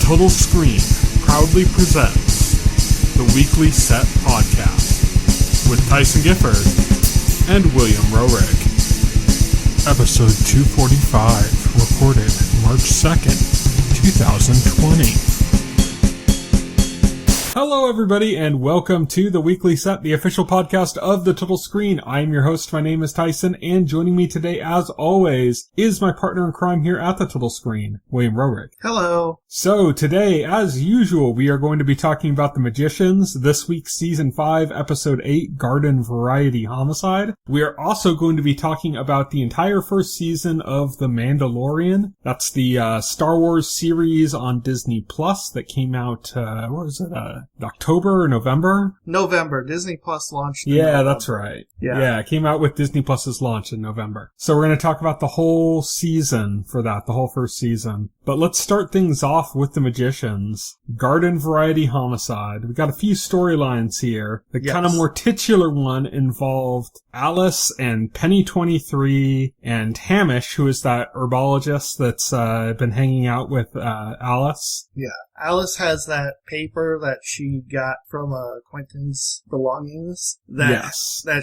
Total Screen proudly presents the Weekly Set Podcast with Tyson Gifford and William Rohrig. Episode 245, recorded March 2nd, 2020. Hello everybody and welcome to the Weekly Set, the official podcast of the Total Screen. I am your host, my name is Tyson, and joining me today as always is my partner in crime here at the Total Screen, William Rohrig. Hello. So today, as usual, we are going to be talking about The Magicians, this week's Season 5, Episode 8, Garden Variety Homicide. We are also going to be talking about the entire first season of The Mandalorian. That's the Star Wars series on Disney Plus that came out, October or November? November. Disney Plus launched in November. That's right. Yeah, it came out with Disney Plus's launch in November. So we're going to talk about the whole season for that, the whole first season. But let's start things off with The Magicians. Garden Variety Homicide. We got a few storylines here. The kind of more titular one involved Alice and Penny 23 and Hamish, who is that herbologist that's been hanging out with Alice. Yeah. Alice has that paper that she got from Quentin's belongings that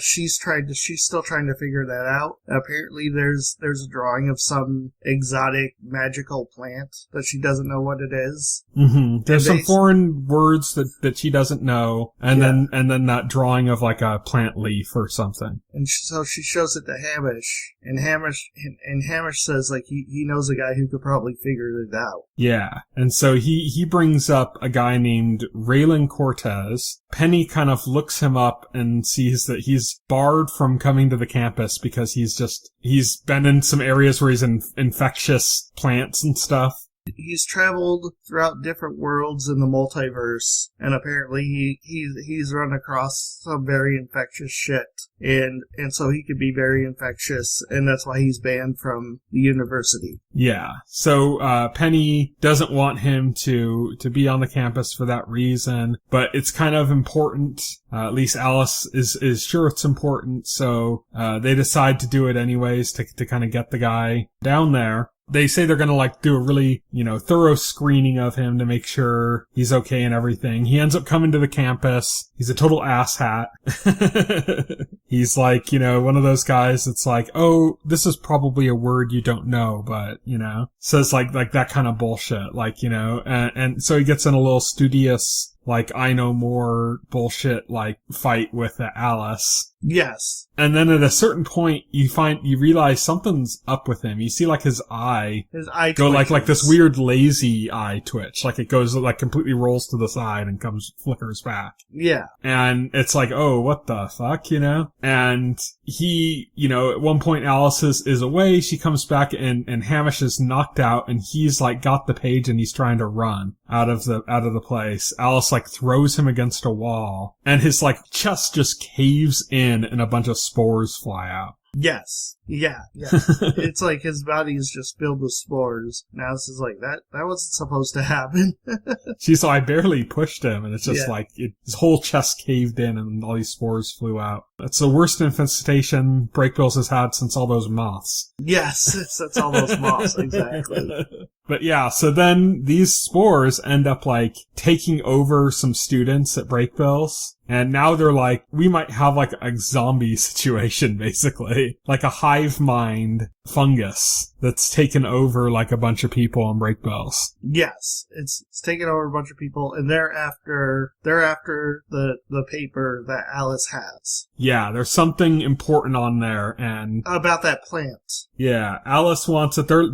she's still trying to figure that out. Apparently there's a drawing of some exotic magical plant that she doesn't know what it is. Mm-hmm. There's some foreign words that she doesn't know, and then that drawing of like a plant leaf or something. And so she shows it to Hamish, and Hamish says like he knows a guy who could probably figure it out. Yeah, and so he brings up a guy named Raylan Cortez. Penny kind of looks him up and sees that he's barred from coming to the campus because he's been in some areas where he's in infectious plants and stuff. He's traveled throughout different worlds in the multiverse, and apparently he's run across some very infectious shit, and so he could be very infectious, and that's why he's banned from the university. Yeah, so Penny doesn't want him to be on the campus for that reason, but it's kind of important. At least Alice is sure it's important, so they decide to do it anyways to kind of get the guy down there. They say they're gonna do a really, thorough screening of him to make sure he's okay and everything. He ends up coming to the campus. He's a total asshat. He's like, one of those guys that's like, oh, this is probably a word you don't know, but, says like that kind of bullshit, and so he gets in a little studious, I know more bullshit, fight with Alice. Yes. And then at a certain point, you realize something's up with him. You see his eye go twitches. like this weird lazy eye twitch. It goes, completely rolls to the side and flickers back. Yeah. And it's like, oh, what the fuck, And he, at one point Alice is away. She comes back and Hamish is knocked out and he's got the page and he's trying to run out of the place. Alice throws him against a wall and his chest just caves in and a bunch of spores fly out. Yes. Yeah. It's his body is just filled with spores. Now this is that wasn't supposed to happen. She's I barely pushed him, and it's just his whole chest caved in and all these spores flew out. That's the worst infestation Breakbills has had since all those moths. Yes, it's all those moths, exactly. But yeah, so then these spores end up taking over some students at Breakbills. And now they're we might have a zombie situation, basically. A hive mind fungus that's taken over a bunch of people on Breakbills. Yes, it's taken over a bunch of people, and they're after the paper that Alice has. Yeah, there's something important on there, and about that plant. Yeah, Alice wants it. They're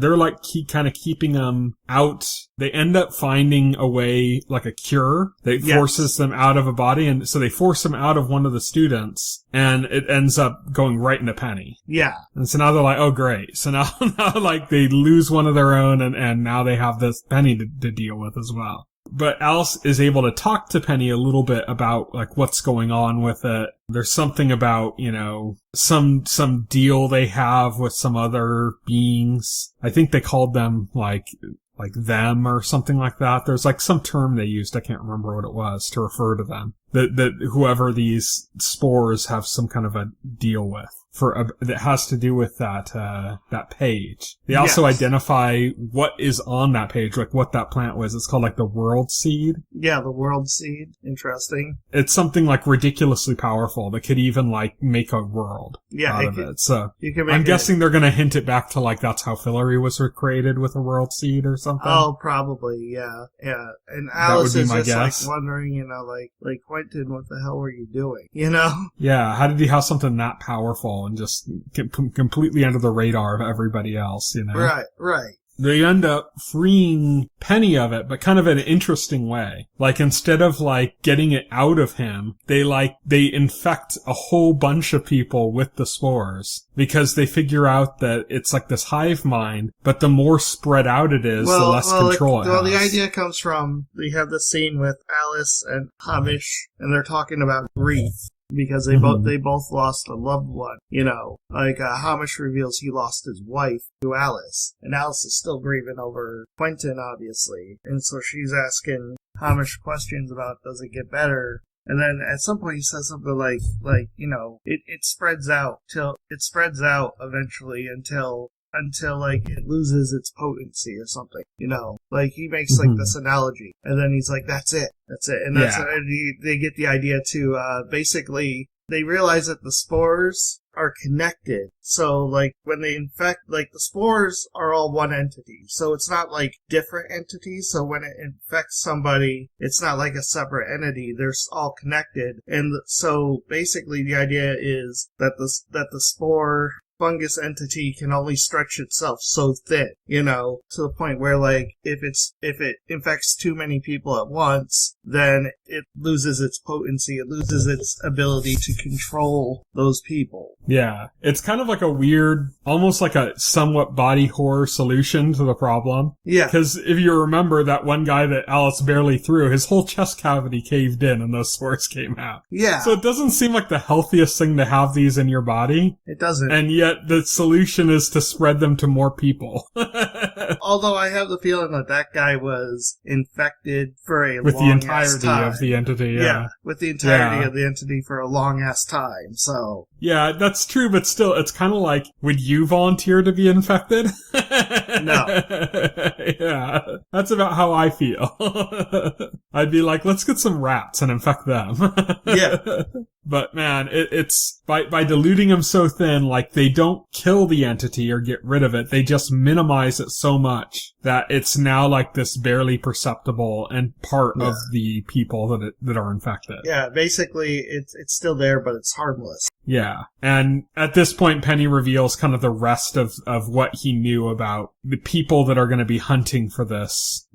kind of keeping them out. They end up finding a way, a cure that forces them out of a body, and so they force them out of one of the students, and it ends up going right into Penny. Yeah. And so now they're oh great. So now they lose one of their own, and now they have this Penny to deal with as well. But Alice is able to talk to Penny a little bit about what's going on with it. There's something about, some deal they have with some other beings. I think they called them them or something like that. There's some term they used, I can't remember what it was, to refer to them. that whoever these spores have some kind of a deal with. That has to do with that page. They also identify what is on that page, like what that plant was. It's called like the world seed. Yeah, the world seed. Interesting. It's something like ridiculously powerful that could even like make a world out of it. So I'm guessing they're going to hint it back to like that's how Fillory was created with a world seed or something. Oh, probably. Yeah. Yeah. And Alice is just like wondering, like Quentin, what the hell were you doing? Yeah. How did he have something that powerful and just get completely under the radar of everybody else, Right. They end up freeing Penny of it, but kind of in an interesting way. Like, instead of, like, getting it out of him, they infect a whole bunch of people with the spores. Because they figure out that it's like this hive mind, but the more spread out it is, the less control it has. Well, the idea comes from, we have this scene with Alice and Hamish, and they're talking about grief. Because they both lost a loved one, Like, Hamish reveals he lost his wife to Alice. And Alice is still grieving over Quentin, obviously. And so she's asking Hamish questions about, does it get better? And then at some point he says something like, it spreads out eventually until like it loses its potency or something, like he makes like this analogy, and then he's like, that's it, and they get the idea too. Basically they realize that the spores are connected, so like when they infect, like the spores are all one entity, so it's not like different entities, so when it infects somebody, it's not like a separate entity, they're all connected, and so basically the idea is that the spore fungus entity can only stretch itself so thin, to the point where, like, if it infects too many people at once, then it loses its potency, it loses its ability to control those people. Yeah. It's kind of like a weird, almost like a somewhat body horror solution to the problem. Yeah. Because if you remember that one guy that Alice barely threw, his whole chest cavity caved in and those spores came out. Yeah. So it doesn't seem like the healthiest thing to have these in your body. It doesn't. And yet the solution is to spread them to more people. Although I have the feeling that guy was infected for a with long the entirety ass time. Of the entity. Yeah. With the entirety of the entity for a long ass time. So. Yeah, that's true, but still, it's kind of like, would you volunteer to be infected? No. Yeah, that's about how I feel. I'd be like, let's get some rats and infect them. Yeah. But man, it's by diluting them so thin, like they don't kill the entity or get rid of it. They just minimize it so much that it's now like this barely perceptible and part of the people that are infected. Yeah, basically it's still there, but it's harmless. Yeah. And at this point, Penny reveals kind of the rest of what he knew about the people that are going to be hunting for this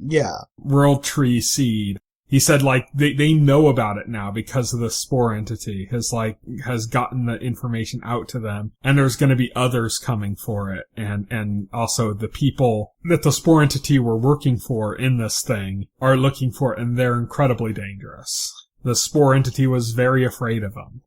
World Tree seed. He said, like, they know about it now because of the spore entity has gotten the information out to them. And there's going to be others coming for it. And also the people that the spore entity were working for in this thing are looking for it, and they're incredibly dangerous. The spore entity was very afraid of him,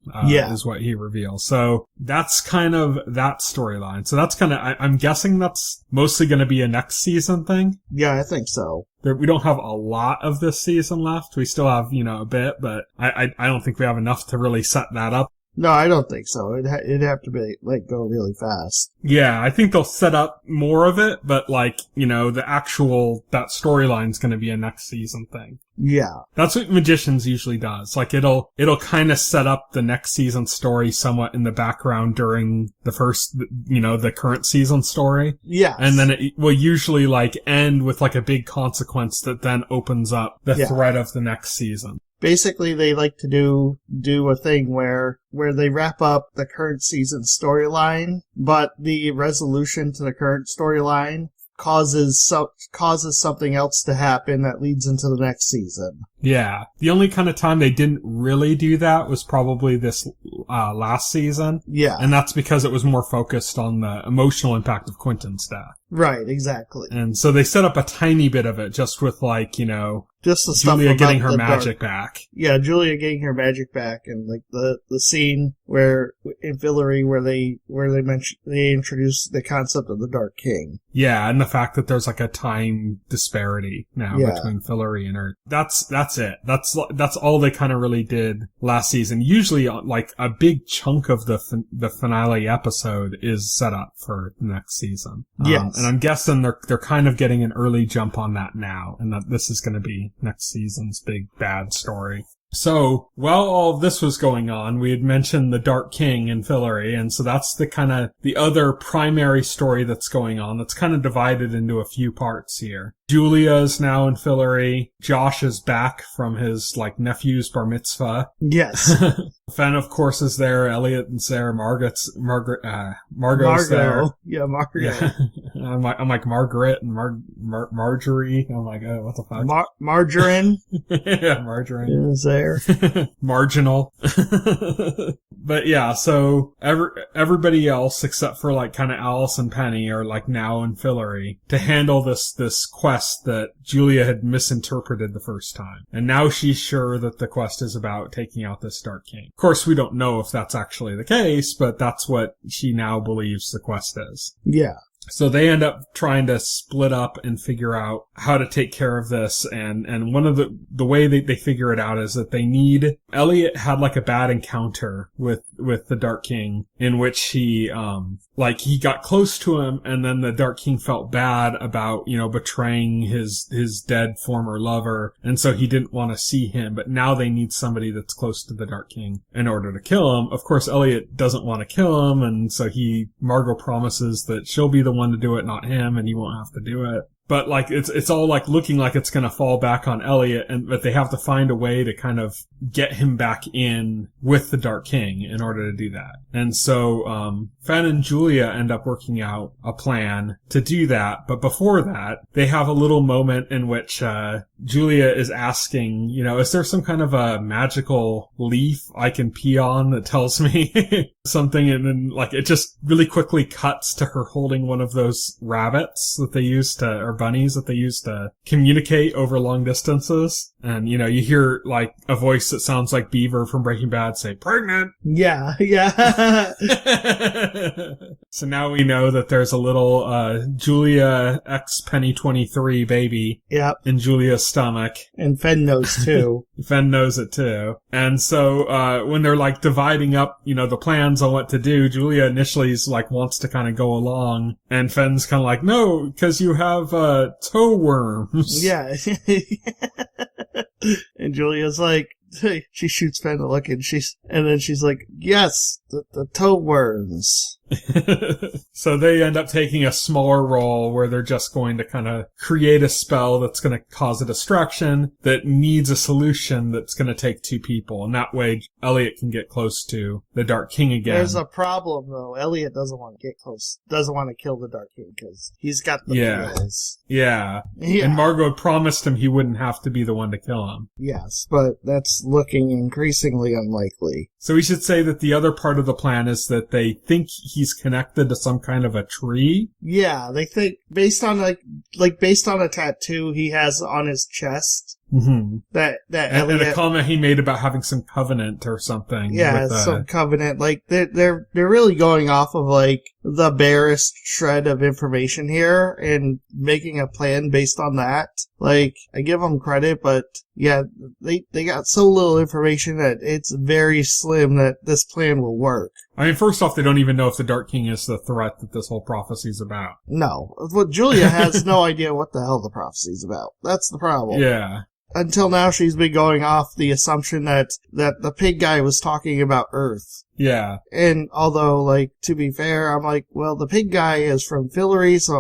is what he reveals. So that's kind of that storyline. So that's kind of, I'm guessing that's mostly going to be a next season thing. Yeah, I think so. We don't have a lot of this season left. We still have, a bit, but I don't think we have enough to really set that up. No, I don't think so. It'd have to be, go really fast. Yeah, I think they'll set up more of it, but that storyline's going to be a next season thing. Yeah. That's what Magicians usually does. Like, it'll kind of set up the next season story somewhat in the background during the first, the current season story. Yeah. And then it will usually, end with, a big consequence that then opens up the thread of the next season. Basically, they like to do a thing where they wrap up the current season storyline, but the resolution to the current storyline causes something else to happen that leads into the next season. Yeah. The only kind of time they didn't really do that was probably this last season. Yeah. And that's because it was more focused on the emotional impact of Quentin's death. Right, exactly. And so they set up a tiny bit of it just with just the stuff Julia about getting her the magic dark. back. Yeah, Julia getting her magic back, and the scene where in Fillory where they introduce the concept of the Dark King. Yeah, and the fact that there's a time disparity now between Fillory and her. That's that's it. That's all they kind of really did last season. Usually, like, a big chunk of the finale episode is set up for next season. Yes. And I'm guessing they're kind of getting an early jump on that now, and that this is going to be next season's big bad story. So, while all of this was going on, we had mentioned the Dark King in Fillory, and so that's the other primary story that's going on. That's kind of divided into a few parts here. Julia is now in Fillory. Josh is back from his, like, nephew's bar mitzvah. Yes. Fen, of course, is there. Elliot and Sarah. Margot's there. Yeah, Margot. Yeah. I'm like Margaret and Marjorie. I'm like, oh, what the fuck? Margarine. Yeah, margarine. Is there. Marginal. But yeah, so everybody else except for, like, kind of Alice and Penny are, like, now in Fillory to handle this quest that Julia had misinterpreted the first time. And now she's sure that the quest is about taking out this Dark King. Of course, we don't know if that's actually the case, but that's what she now believes the quest is. Yeah. So they end up trying to split up and figure out how to take care of this. And one of the way they figure it out is that they need, Elliot had like a bad encounter with the Dark King in which he got close to him and then the Dark King felt bad about, betraying his dead former lover. And so he didn't want to see him, but now they need somebody that's close to the Dark King in order to kill him. Of course, Elliot doesn't want to kill him. And so Margot promises that she'll be the one to do it, not him, and he won't have to do it. But, like, it's all, like, looking like it's gonna fall back on Elliot, but they have to find a way to kind of get him back in with the Dark King in order to do that. And so, Fen and Julia end up working out a plan to do that. But before that, they have a little moment in which, Julia is asking, is there some kind of a magical leaf I can pee on that tells me something? And then, like, it just really quickly cuts to her holding one of those rabbits that they use or bunnies that they use to communicate over long distances. And, you hear, like, a voice that sounds like Beaver from Breaking Bad say, "Pregnant!" Yeah. So now we know that there's a little, Julia X Penny 23 baby. Yep. In Julia's stomach. And Fen knows too. Fen knows it too. And so, when they're, like, dividing up, the plans on what to do, Julia initially is, like, wants to kind of go along. And Fen's kind of like, no, because you have, toe worms. Yeah. And Julia's like, she shoots Fen a look and then she's like, yes, the toe worms. So they end up taking a smaller role where they're just going to kind of create a spell that's going to cause a distraction that needs a solution that's going to take two people. And that way Elliot can get close to the Dark King again. There's a problem though. Elliot doesn't want to get close, doesn't want to kill the Dark King because he's got the pills. Yeah. And Margot promised him he wouldn't have to be the one to kill him. Yes, but that's looking increasingly unlikely. So we should say that the other part of the plan is that they think he's connected to some kind of a tree. Yeah, they think based on based on a tattoo he has on his chest. Mm-hmm. That Elliot, and a comment he made about having some covenant or something. Yeah, some covenant. Like they're really going off of like the barest shred of information here and making a plan based on that. Like I give them credit, but yeah, they got so little information that it's very slim that this plan will work. I mean, first off, they don't even know if the Dark King is the threat that this whole prophecy is about. No, well, Julia has no idea what the hell the prophecy is about. That's the problem. Yeah. Until now, she's been going off the assumption that the pig guy was talking about Earth. Yeah. And although, like, to be fair, I'm like, well, the pig guy is from Fillory, so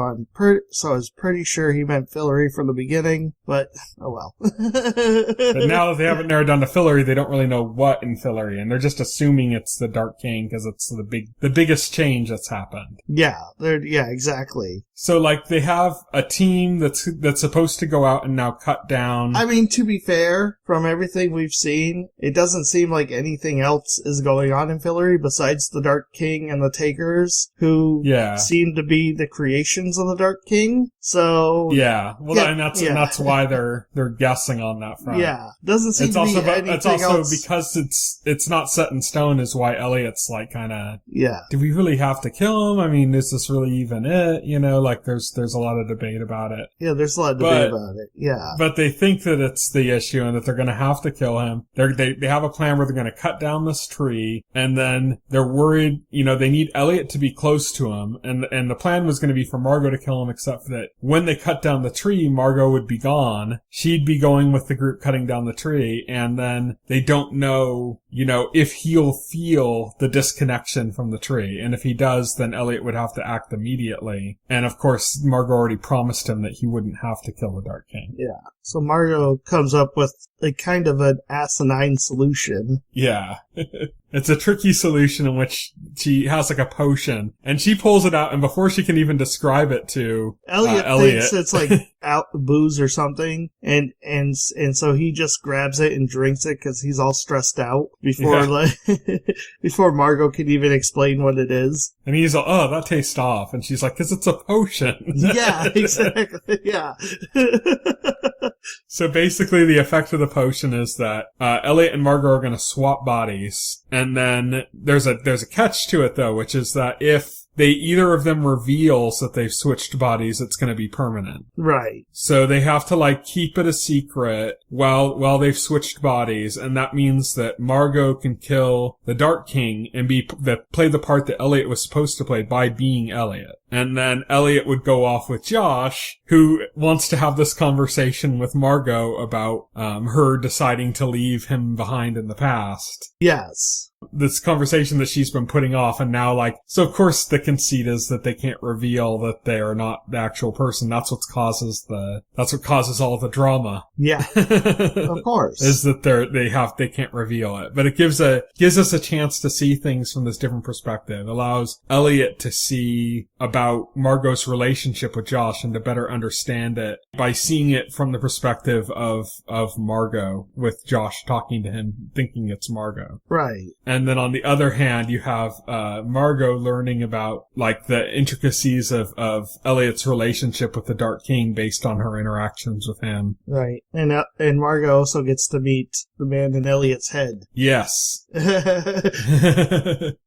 I was pretty sure he meant Fillory from the beginning, but, oh well. But now that they haven't narrowed down to Fillory, they don't really know what in Fillory, and they're just assuming it's the Dark King because it's the biggest change that's happened. Yeah, exactly. So, like, they have a team that's supposed to go out and now cut down. I mean, to be fair, from everything we've seen, it doesn't seem like anything else is going on in Fillory besides the Dark King and the Takers, who seem to be the creations of the Dark King. So and that's why they're guessing on that front. Yeah, doesn't seem to be anything else. It's also because it's not set in stone, is why Elliot's like kind of do we really have to kill him? I mean, is this really even it? Like there's a lot of debate about it. Yeah, there's a lot of debate about it. Yeah, but they think that that's the issue and that they're going to have to kill him. They have a plan where they're going to cut down this tree, and then they're worried, they need Elliot to be close to him, and the plan was going to be for Margot to kill him, except for that when they cut down the tree, Margot would be gone. She'd be going with the group cutting down the tree, and then they don't know, if he'll feel the disconnection from the tree. And if he does, then Elliot would have to act immediately. And of course, Margot already promised him that he wouldn't have to kill the Dark King. Yeah. So Margot comes up with a kind of an asinine solution. Yeah. It's a tricky solution in which she has like a potion, and she pulls it out, and before she can even describe it to Elliot thinks it's like out booze or something, and so he just grabs it and drinks it because he's all stressed out before before Margot can even explain what it is. And he's like, "Oh, that tastes off," and she's like, "'Cause it's a potion." Yeah, exactly. Yeah. So basically, the effect of the potion is that Elliot and Margot are going to swap bodies, and then there's a catch to it though, which is that if either of them reveals that they've switched bodies, it's going to be permanent. Right. So they have to keep it a secret while they've switched bodies, and that means that Margot can kill the Dark King and play the part that Elliot was supposed to play by being Elliot. And then Elliot would go off with Josh, who wants to have this conversation with Margot about her deciding to leave him behind in the past. Yes. This conversation that she's been putting off, and now so of course the conceit is that they can't reveal that they are not the actual person. That's what causes all the drama. Yeah. Of course. Is that they can't reveal it. But it gives us a chance to see things from this different perspective. It allows Elliot to see about Margot's relationship with Josh and to better understand it by seeing it from the perspective of Margot, with Josh talking to him thinking it's Margot. Right. And then on the other hand, you have Margot learning about the intricacies of Elliot's relationship with the Dark King based on her interactions with him. Right. And Margot also gets to meet the man in Elliot's head. Yes.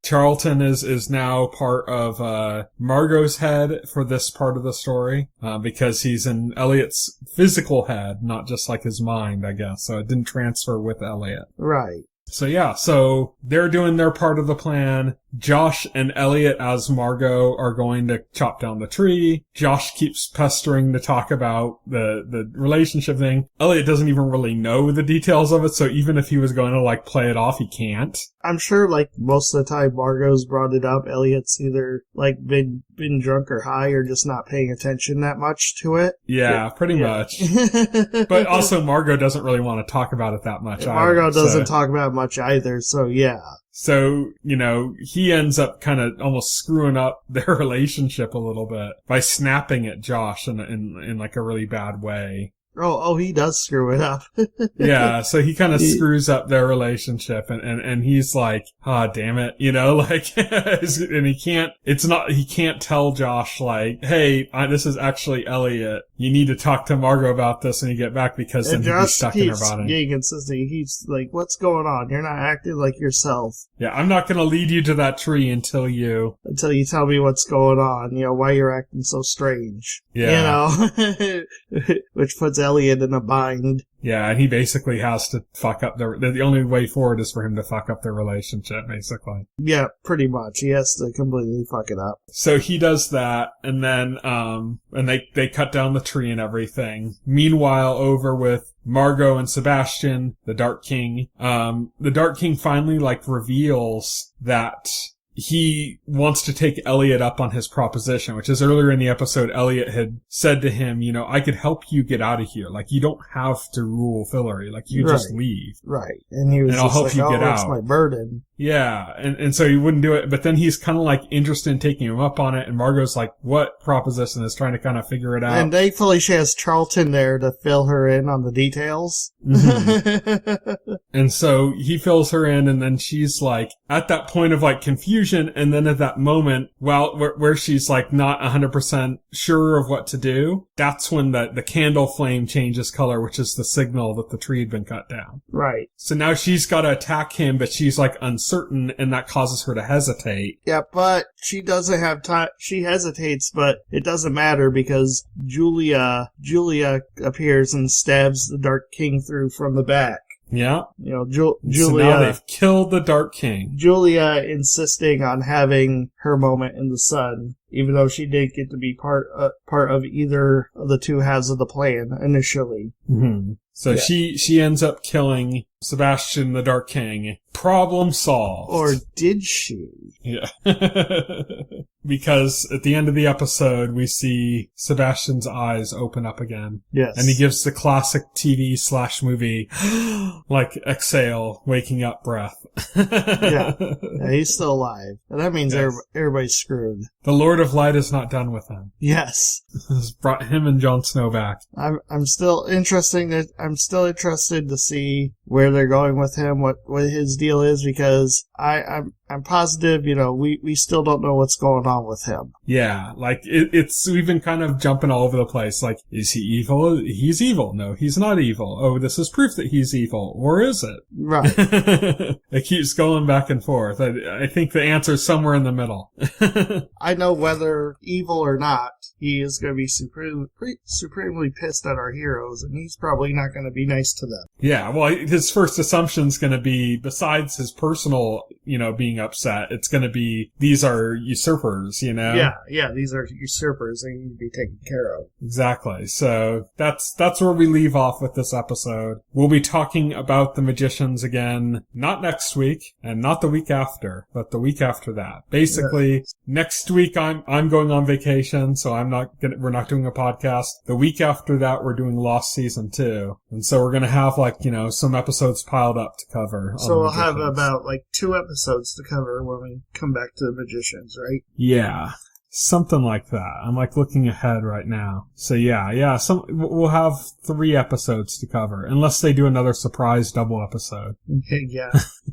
Charlton is now part of Margot's head for this part of the story, because he's in Elliot's physical head, not just his mind, I guess. So it didn't transfer with Elliot. Right. So yeah, so they're doing their part of the plan. Josh and Elliot as Margot are going to chop down the tree. Josh keeps pestering to talk about the relationship thing. Elliot doesn't even really know the details of it, so even if he was going to play it off, he can't. I'm sure most of the time Margot's brought it up, Elliot's either been drunk or high or just not paying attention that much to it. Yeah, pretty much. But also Margot doesn't really want to talk about it that much either. Margot doesn't talk about it much either, so yeah. So, he ends up kind of almost screwing up their relationship a little bit by snapping at Josh in a really bad way. Oh, he does screw it up. Yeah, so he kind of screws up their relationship, and he's like, ah, oh, damn it, and he can't tell Josh, hey, this is actually Elliot. You need to talk to Margot about this when you get back, because then he'll be stuck in her body. Josh keeps getting insistent. He keeps what's going on? You're not acting like yourself. Yeah, I'm not going to lead you to that tree until you tell me what's going on, why you're acting so strange. Yeah. Which puts Elliot in a bind. Yeah, and he basically has to fuck up the only way forward is for him to fuck up their relationship, basically. Yeah, pretty much. He has to completely fuck it up. So he does that, and then, and they cut down the tree and everything. Meanwhile, over with Margot and Sebastian, the Dark King, finally, reveals that he wants to take Elliot up on his proposition, which is earlier in the episode, Elliot had said to him, I could help you get out of here. You don't have to rule Fillory. You just leave. Right. And he was I'll help you get out. It's my burden. Yeah. And so he wouldn't do it. But then he's kind of interested in taking him up on it. And Margot's what proposition, is trying to kind of figure it out. And thankfully she has Charlton there to fill her in on the details. Mm-hmm. And so he fills her in, and then she's at that point of confusion. And then at that moment, where she's not 100% sure of what to do, that's when the candle flame changes color, which is the signal that the tree had been cut down. Right. So now she's got to attack him, but she's uncertain certain, and that causes her to hesitate. Yeah, but she doesn't have time. She hesitates, but it doesn't matter because Julia appears and stabs the Dark King through from the back. Yeah. You know, So Julia. now they've killed the Dark King. Julia insisting on having her moment in the sun, even though she didn't get to be part of either of the two halves of the plan initially. Mm-hmm. So she ends up killing Sebastian the Dark King. Problem solved. Or did she? Yeah. Because at the end of the episode, we see Sebastian's eyes open up again. Yes. And he gives the classic TV/movie, like, exhale, waking up breath. Yeah, he's still alive. And that means everybody's screwed. The Lord of Light is not done with him. Yes. Has brought him and Jon Snow back. I'm still interested to see where they're going with him, what his deal is, because I'm positive, we still don't know what's going on with him. Yeah, like, we've been kind of jumping all over the place. Like, is he evil? He's evil. No, he's not evil. Oh, this is proof that he's evil. Or is it? Right. It keeps going back and forth. I think the answer's somewhere in the middle. I know whether evil or not, he is going to be supremely pissed at our heroes, and he's probably not going to be nice to them. Yeah, well, his first assumption's going to be, besides his personal, being upset, it's going to be, these are usurpers, Yeah, these are usurpers. They need to be taken care of. Exactly. So that's where we leave off with this episode. We'll be talking about the magicians again, not next week and not the week after, but the week after that. Basically, next week I'm going on vacation, so we're not doing a podcast. The week after that, we're doing Lost Season 2. And so we're going to have some episodes piled up to cover. So we'll have about 2 episodes to cover when we come back to the magicians, right? Yeah. Something like that. I'm looking ahead right now. So yeah. We'll have 3 episodes to cover, unless they do another surprise double episode. Okay, yeah.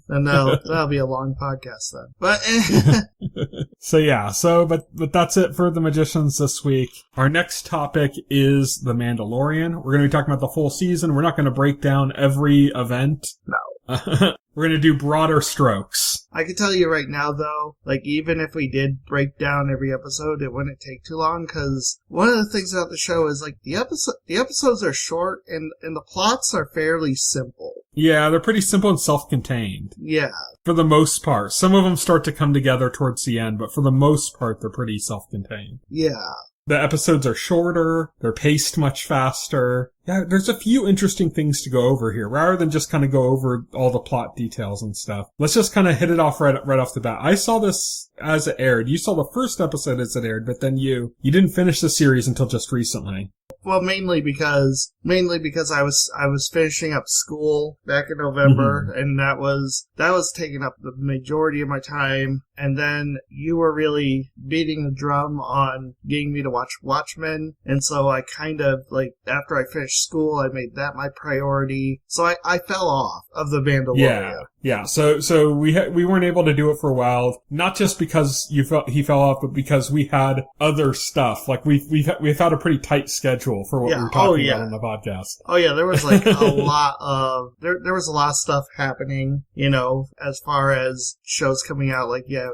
And that'll be a long podcast then. But but that's it for the magicians this week. Our next topic is the Mandalorian. We're going to be talking about the full season. We're not going to break down every event. No. We're going to do broader strokes. I can tell you right now, though, even if we did break down every episode, it wouldn't take too long, because one of the things about the show is, the episodes are short, and the plots are fairly simple. Yeah, they're pretty simple and self-contained. Yeah. For the most part. Some of them start to come together towards the end, but for the most part, they're pretty self-contained. Yeah. The episodes are shorter, they're paced much faster. Yeah, there's a few interesting things to go over here. Rather than just kind of go over all the plot details and stuff, let's just kind of hit it off right off the bat. I saw this as it aired. You saw the first episode as it aired, but then you didn't finish the series until just recently. Well, mainly because I was finishing up school back in November, and that was taking up the majority of my time. And then you were really beating the drum on getting me to watch Watchmen, and so I kind of after I finished school, I made that my priority. So I fell off of the Mandalorian. Yeah. So we weren't able to do it for a while, not just because he fell off, but because we had other stuff. We've had a pretty tight schedule for what we were talking about on the podcast. Oh yeah, there was a lot of there was a lot of stuff happening, as far as shows coming out.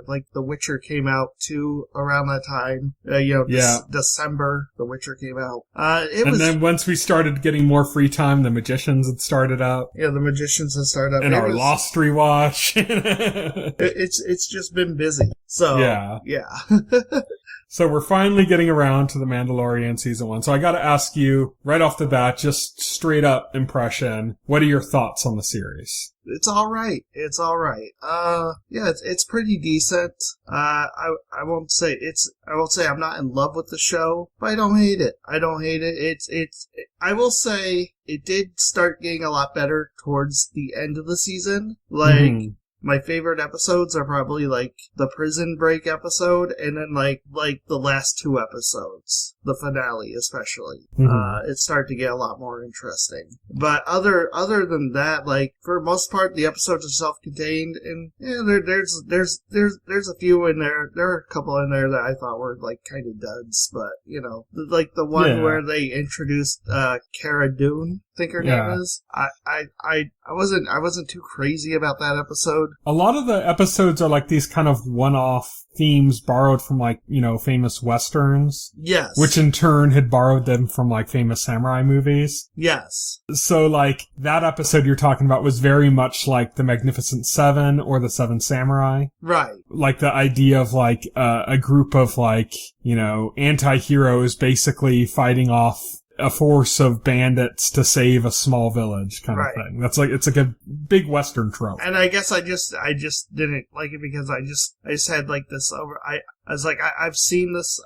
The Witcher came out too around that time. December, The Witcher came out. Then once we started getting more free time, the Magicians had started up. Yeah, the Magicians had started up. And our Lost rewatch. It's just been busy. So yeah. So we're finally getting around to the Mandalorian season 1. So I gotta ask you, right off the bat, just straight up impression, what are your thoughts on the series? It's alright. It's pretty decent. I won't say I'm not in love with the show, but I don't hate it. I will say it did start getting a lot better towards the end of the season. My favorite episodes are probably the prison break episode, and then the last 2 episodes. the finale especially. Mm-hmm. It started to get a lot more interesting. But other than that, like, for the most part, the episodes are self-contained, and there's a few in there. There are a couple in there that I thought were like kind of duds, but like the one where they introduced Cara Dune, I think her name is. I wasn't too crazy about that episode. A lot of the episodes are like these kind of one-off themes borrowed from like, famous westerns. Yes. Which in turn had borrowed them from like famous samurai movies. Yes. So like that episode you're talking about was very much like the Magnificent Seven or the Seven Samurai. Right. Like the idea of like a group of like, anti-heroes basically fighting off a force of bandits to save a small village kind of thing. That's like, it's like a big Western trope. And I guess I just didn't like it because I just had like this I was like, I've seen this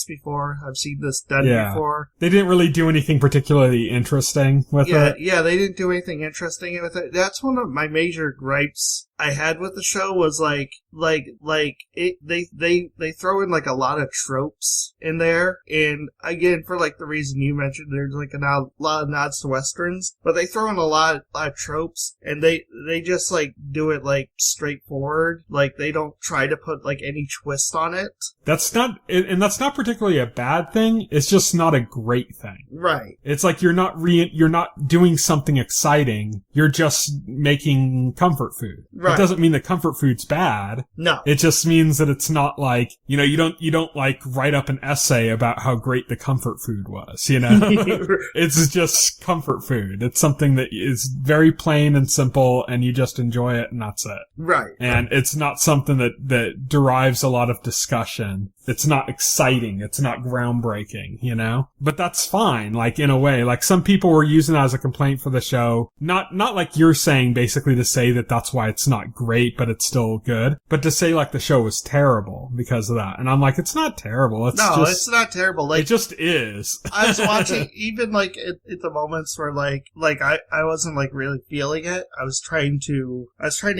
before. I've seen this done before. They didn't really do anything particularly interesting with it. Yeah, they didn't do anything interesting with it. That's one of my major gripes I had with the show was they throw in like a lot of tropes in there, and again, for like the reason you mentioned, there's like a lot of nods to westerns, but they throw in a lot of tropes, and they just like do it like straightforward. Like they don't try to put like any twist on it. That's not particularly a bad thing. It's just not a great thing. Right. It's like you're not doing something exciting. You're just making comfort food. Right. It doesn't mean that comfort food's bad. No. It just means that it's not like, you don't like write up an essay about how great the comfort food was, It's just comfort food. It's something that is very plain and simple and you just enjoy it and that's it. Right. And it's not something that derives a lot of discussion. It's not exciting. It's not groundbreaking, But that's fine, like, in a way. Like, some people were using that as a complaint for the show. Not like you're saying, basically, to say that that's why it's not great, but it's still good. But to say, like, the show was terrible because of that. And I'm like, it's not terrible. It's not terrible. Like, it just is. I was watching, even, like, at the moments where, like I wasn't, like, really feeling it. I was trying to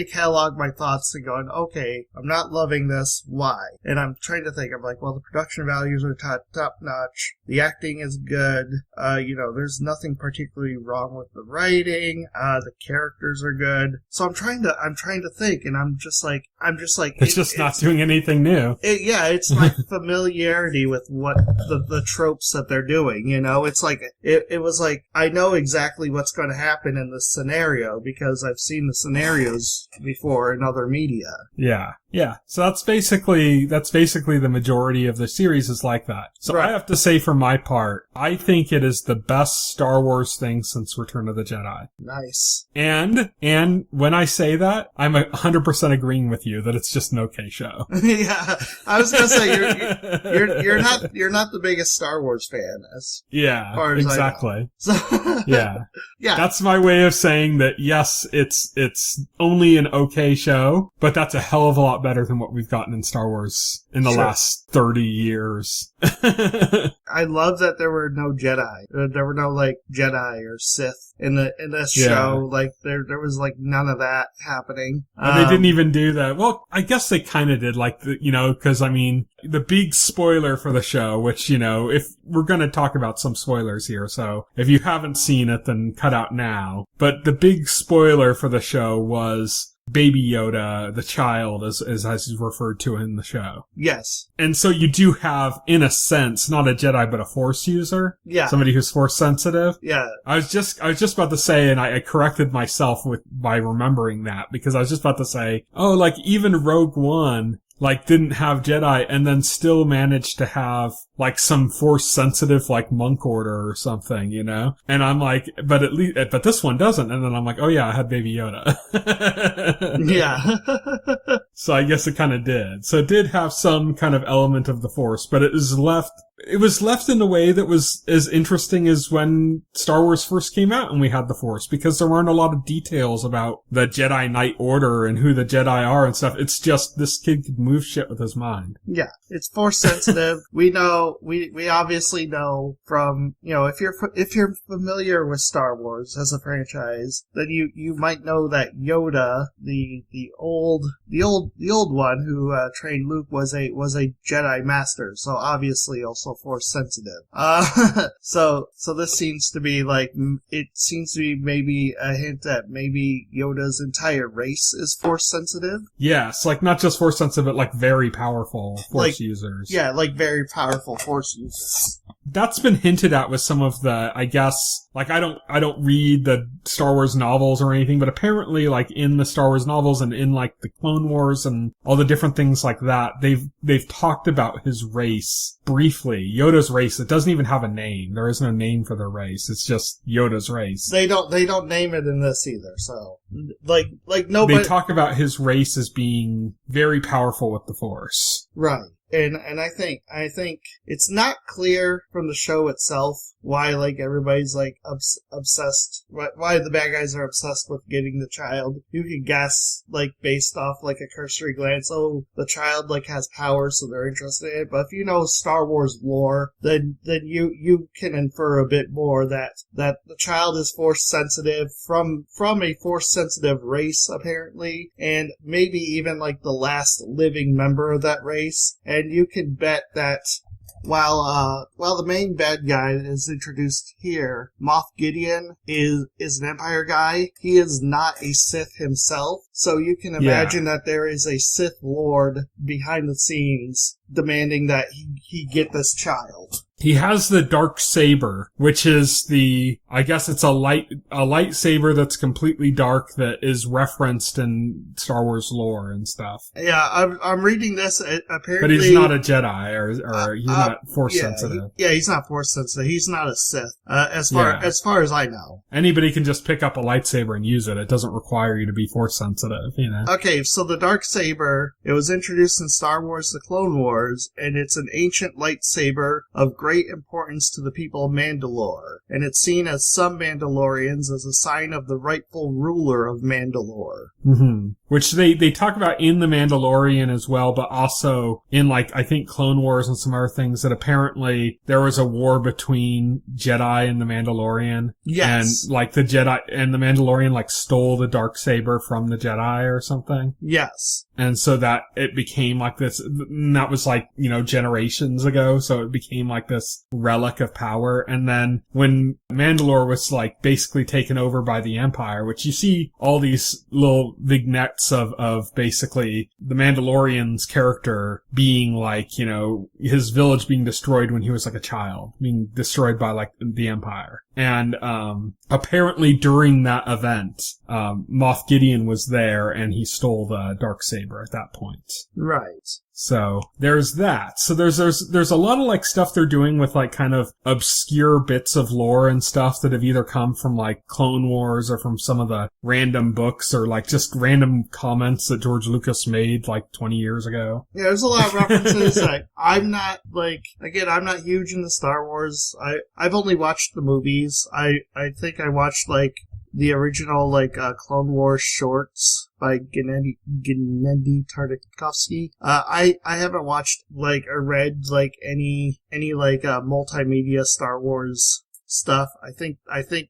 catalog my thoughts and going, okay, I'm not loving this. Why? And I'm trying to think. I'm like, well, the production values are top notch. The acting is good. There's nothing particularly wrong with the writing. The characters are good. So I'm trying to think, and I'm just like, it's not doing anything new. It's my familiarity with what the tropes that they're doing. It's like it was like I know exactly what's going to happen in this scenario because I've seen the scenarios before in other media. Yeah. Yeah, so that's basically the majority of the series is like that. So right. I have to say for my part, I think it is the best Star Wars thing since Return of the Jedi. Nice. And when I say that, I'm 100% agreeing with you that it's just an okay show. Yeah, I was gonna say you're not the biggest Star Wars fan as far as exactly. I know. So yeah. That's my way of saying that. Yes, it's only an okay show, but that's a hell of a lot better than what we've gotten in Star Wars in the last 30 years. I love that there were no Jedi. There were no like Jedi or Sith in this show. Like there was like none of that happening. They didn't even do that. Well, I guess they kind of did, like because I mean the big spoiler for the show, which if we're going to talk about some spoilers here, so if you haven't seen it, then cut out now. But the big spoiler for the show was Baby Yoda, the child, as he's referred to in the show. Yes. And so you do have, in a sense, not a Jedi, but a Force user. Yeah. Somebody who's Force sensitive. Yeah. I was just about to say, and I corrected myself by remembering that, because I was just about to say, like even Rogue One, like didn't have Jedi and then still managed to have like some Force sensitive like monk order or something, And I'm like, but this one doesn't. And then I'm like, oh yeah, I had Baby Yoda. Yeah. So I guess it kind of did. So it did have some kind of element of the Force, but it was left in a way that was as interesting as when Star Wars first came out and we had the Force, because there weren't a lot of details about the Jedi Knight Order and who the Jedi are and stuff. It's just this kid could move shit with his mind. Yeah, it's Force sensitive. We know so we obviously know from, if you're familiar with Star Wars as a franchise, then you might know that Yoda, the old one who trained Luke, was a Jedi master, so obviously also Force sensitive. So this seems to be maybe a hint that maybe Yoda's entire race is Force sensitive. Yes, like not just Force sensitive, but like very powerful Force users. Yeah, like very powerful Force users. That's been hinted at with some of the, I guess, like I don't read the Star Wars novels or anything, but apparently like in the Star Wars novels and in like the Clone Wars and all the different things like that, they've talked about his race briefly. Yoda's race. It doesn't even have a name. There is no name for their race. It's just Yoda's race. They don't name it in this either. So like nobody. They talk about his race as being very powerful with the Force. Right. And I think it's not clear from the show itself why like everybody's like obsessed, why the bad guys are obsessed with getting the child. You can guess like based off like a cursory glance, oh, the child like has power, so they're interested in it. But if you know Star Wars lore, then you can infer a bit more that the child is Force sensitive from a Force sensitive race apparently, and maybe even like the last living member of that race. And you can bet that while the main bad guy is introduced here, Moff Gideon is an Empire guy. He is not a Sith himself, so you can imagine that there is a Sith Lord behind the scenes demanding that he get this child. He has the dark saber, which is I guess it's a lightsaber that's completely dark that is referenced in Star Wars lore and stuff. Yeah, I'm reading this. Apparently, but he's not a Jedi, or he's not Force sensitive. He's not Force sensitive. He's not a Sith, as far as I know. Anybody can just pick up a lightsaber and use it. It doesn't require you to be Force sensitive, Okay, so the dark saber, it was introduced in Star Wars: The Clone Wars, and it's an ancient lightsaber of great importance to the people of Mandalore, and it's seen as some Mandalorians as a sign of the rightful ruler of Mandalore. Mm-hmm. Which they talk about in The Mandalorian as well, but also in like, I think Clone Wars and some other things, that apparently there was a war between Jedi and the Mandalorian. Yes. And like the Jedi and the Mandalorian like stole the dark saber from the Jedi or something. Yes. And so that it became like this, and that was like, generations ago, so it became like this relic of power. And then when Mandalore was like basically taken over by the Empire, which you see all these little vignettes of basically the Mandalorian's character being like, his village being destroyed when he was like a child, being destroyed by like the Empire. And apparently during that event, Moff Gideon was there and he stole the darksaber at that point. Right. So there's that. So there's a lot of like stuff they're doing with like kind of obscure bits of lore and stuff that have either come from like Clone Wars or from some of the random books or like just random comments that George Lucas made like 20 years ago. Yeah, there's a lot of references. I'm not huge into Star Wars. I've only watched the movies. I think I watched like the original Clone Wars shorts by Gennady Tartakovsky. I haven't watched or read any multimedia Star Wars stuff. I think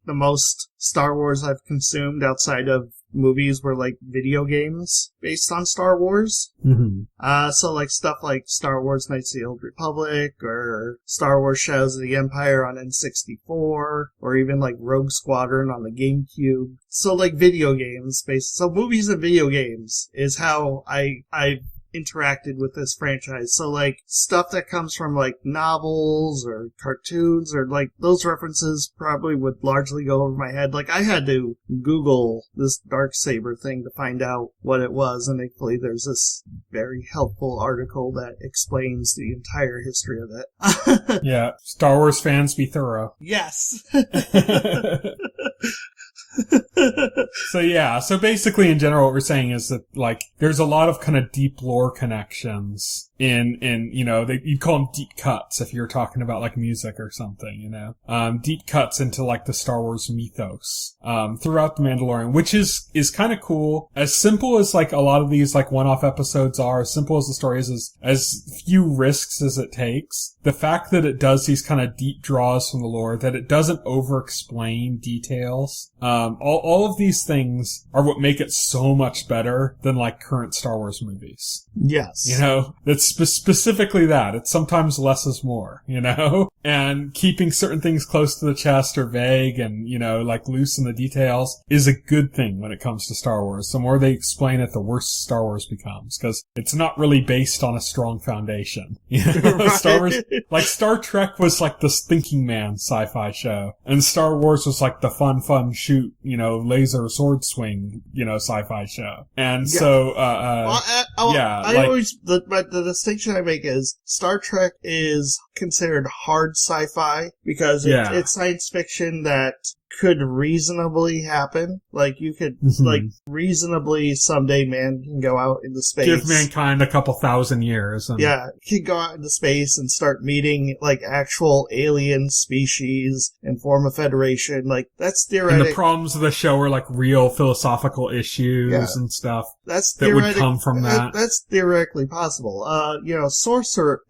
the most Star Wars I've consumed outside of movies were video games based on Star Wars. Mm-hmm. So stuff like Star Wars Knights of the Old Republic or Star Wars Shadows of the Empire on N64 or even Rogue Squadron on the GameCube. So video games so movies and video games is how I interacted with this franchise. So stuff that comes from novels or cartoons or those references probably would largely go over my head. I had to Google this darksaber thing to find out what it was, and thankfully there's this very helpful article that explains the entire history of it. Yeah, Star Wars fans be thorough. Yes. So basically in general what we're saying is that there's a lot of kind of deep lore connections in you'd call them deep cuts if you're talking about like music or something, deep cuts into like the Star Wars mythos, throughout The Mandalorian, which is kind of cool. As simple as like a lot of these like one-off episodes are, as simple as the story is, as few risks as it takes, the fact that it does these kind of deep draws from the lore, that it doesn't over-explain details, all of these things are what make it so much better than like current Star Wars movies. Yes. That's specifically that. It's sometimes less is more, and keeping certain things close to the chest or vague and, like loose in the details is a good thing when it comes to Star Wars. The more they explain it, the worse Star Wars becomes, because it's not really based on a strong foundation. Right. Star Wars, like Star Trek was like this thinking man sci-fi show, and Star Wars was like the fun shoot, laser sword swing, sci-fi show. And so, the distinction I make is Star Trek is considered hard sci-fi because it's science fiction that could reasonably happen. Like, you could, like, reasonably someday man can go out into space. Give mankind a couple thousand years. He can go out into space and start meeting, like, actual alien species and form a federation. Like, that's theoretic. And the problems of the show are, like, real philosophical issues and stuff that would come from that. That's theoretically possible.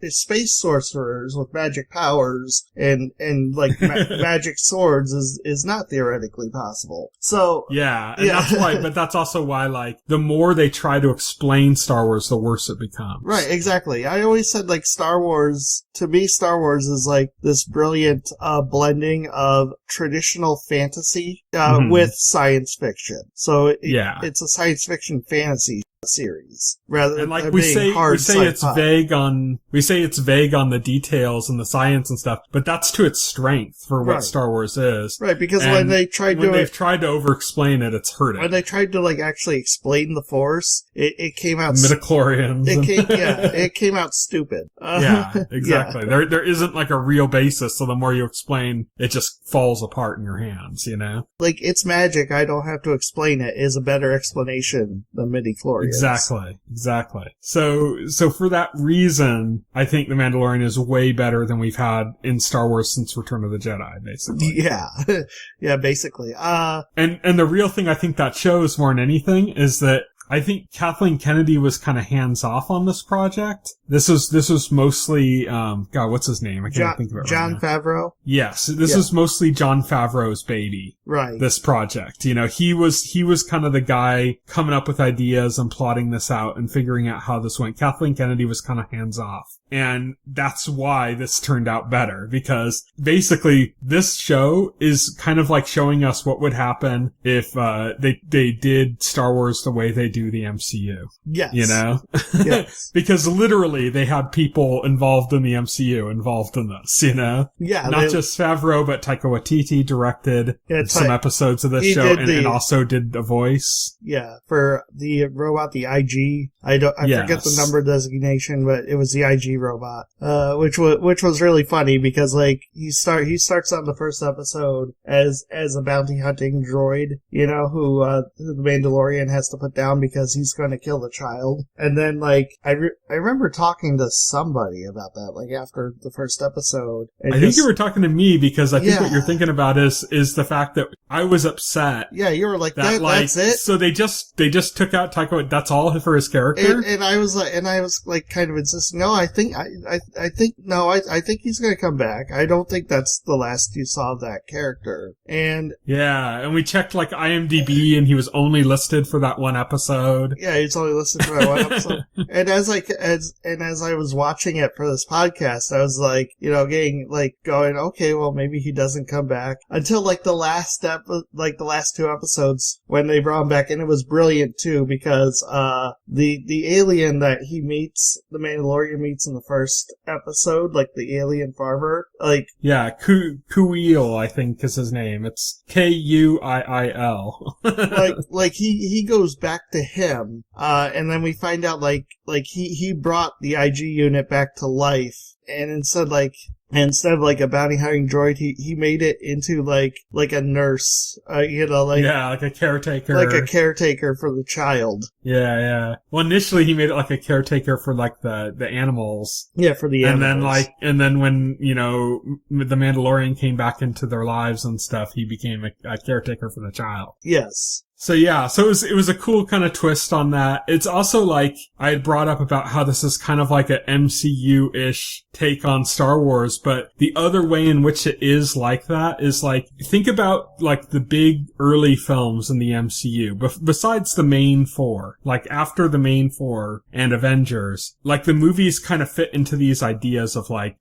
Space sorcerers with magic powers and magic swords is not theoretically possible. So that's why. But that's also why, like, the more they try to explain Star Wars, the worse it becomes. Right, exactly. I always said, like, Star Wars is like this brilliant blending of traditional fantasy with science fiction. So it's a science fiction fantasy series rather than it's vague on the details and the science and stuff, but that's to its strength for what Star Wars is. Right, because when they've tried to over-explain it, it's hurting. When they tried to like actually explain the Force, it came out midichlorians. It came out stupid. Exactly. There isn't like a real basis, so the more you explain, it just falls apart in your hands, Like, it's magic, I don't have to explain it, is a better explanation than midichlorians. Exactly. So for that reason, I think The Mandalorian is way better than we've had in Star Wars since Return of the Jedi, basically. Yeah, basically. And the real thing I think that shows more than anything is that I think Kathleen Kennedy was kind of hands off on this project. This was mostly, what's his name? I can't think of it right Jon now. Favreau? Yes, this was mostly Jon Favreau's baby. Right. This project. He was kind of the guy coming up with ideas and plotting this out and figuring out how this went. Kathleen Kennedy was kind of hands off. And that's why this turned out better, because basically this show is kind of like showing us what would happen if they did Star Wars the way they do the MCU. Yes. Yes. Because literally they had people involved in the MCU involved in this, Yeah. Not just Favreau, but Taika Waititi directed some episodes of this show and also did the voice. Yeah, for the robot, the IG. I forget the number designation, but it was the IG robot, which was really funny because like he starts on the first episode as a bounty hunting droid, who the Mandalorian has to put down because he's going to kill the child, and then like I remember talking to somebody about that like after the first episode. I think you were talking to me because I think what you're thinking about is the fact that I was upset. Yeah, you were like that's it. So they just took out Taika. That's all for his character. And I was like kind of insisting. No, I think he's going to come back. I don't think that's the last you saw of that character. And we checked like IMDb, and he was only listed for that one episode. Yeah, he's only listed for that one episode. And as I was watching it for this podcast, I was like, going, okay, well maybe he doesn't come back until like the last two episodes when they brought him back, and it was brilliant too because the alien that the Mandalorian meets in the first episode, like the alien farmer, like Kuiil, I think is his name. It's Kuiil. like he goes back to him, and then we find out like he brought the IG unit back to life. And instead, like And instead of like a bounty hunting droid, he made it into like a nurse, like a caretaker, for the child. Yeah. Well, initially he made it like a caretaker for like the animals. Yeah, for the animals. And then when the Mandalorian came back into their lives and stuff, he became a caretaker for the child. Yes. So it was a cool kind of twist on that. It's also like I had brought up about how this is kind of like a MCU-ish take on Star Wars, but the other way in which it is like that is like, think about like the big early films in the MCU, besides the main four, like after the main four and Avengers, like the movies kind of fit into these ideas of like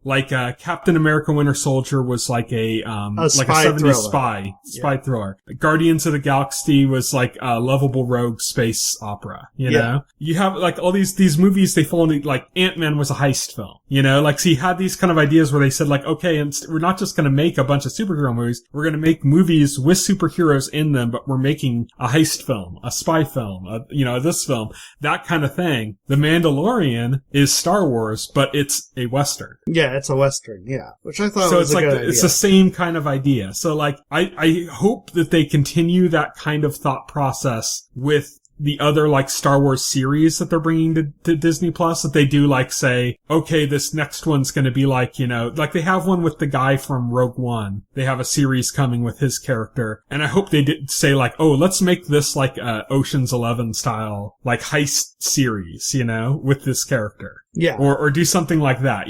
Captain America Winter Soldier was like a 70s spy thriller. Guardians of the Galaxy was like a lovable rogue space opera, you know? You have like all these movies, they fall into like Ant-Man was a heist film, like so you had these kind of ideas where they said like, okay, and we're not just going to make a bunch of superhero movies, we're going to make movies with superheroes in them, but we're making a heist film, a spy film, this film, that kind of thing. The Mandalorian is Star Wars, but it's a Western. Yeah, it's a Western, yeah. Which I thought was a good idea. It's the same kind of idea. So like, I hope that they continue that kind of thought process with the other like Star Wars series that they're bringing to Disney Plus, that they do like say, okay, this next one's going to be like, like they have one with the guy from Rogue One. They have a series coming with his character. And I hope they did say like, oh, let's make this like a Ocean's 11 style, like heist series, with this character. Yeah. Or do something like that,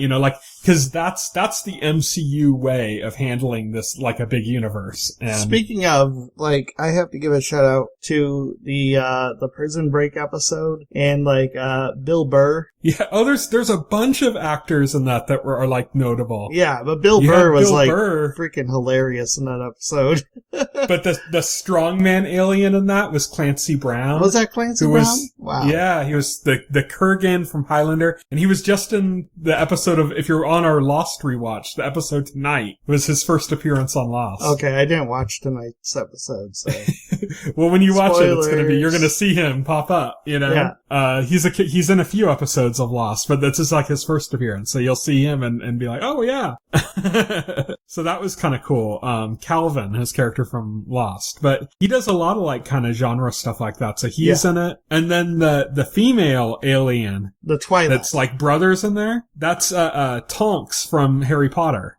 cause that's the MCU way of handling this like a big universe. And speaking of, like, I have to give a shout out to the Prison Break episode and like, Bill Burr. Yeah. Oh, there's a bunch of actors in that are like notable. Yeah, but Bill Burr was freaking hilarious in that episode. But the strongman alien in that was Clancy Brown. Was that Clancy Brown? Wow. Yeah, he was the Kurgan from Highlander, and he was just in the episode of, if you're on our Lost rewatch, the episode tonight was his first appearance on Lost. Okay, I didn't watch tonight's episode, so. Well, when you watch it, you're gonna see him pop up, Yeah. He's in a few episodes of Lost, but that's just like his first appearance, so you'll see him and be like, oh yeah. So that was kind of cool. Calvin, his character from Lost, but he does a lot of like kind of genre stuff like that, so he's in it. And then the female alien, the Twilight, that's like brothers in there, that's Tonks from Harry Potter.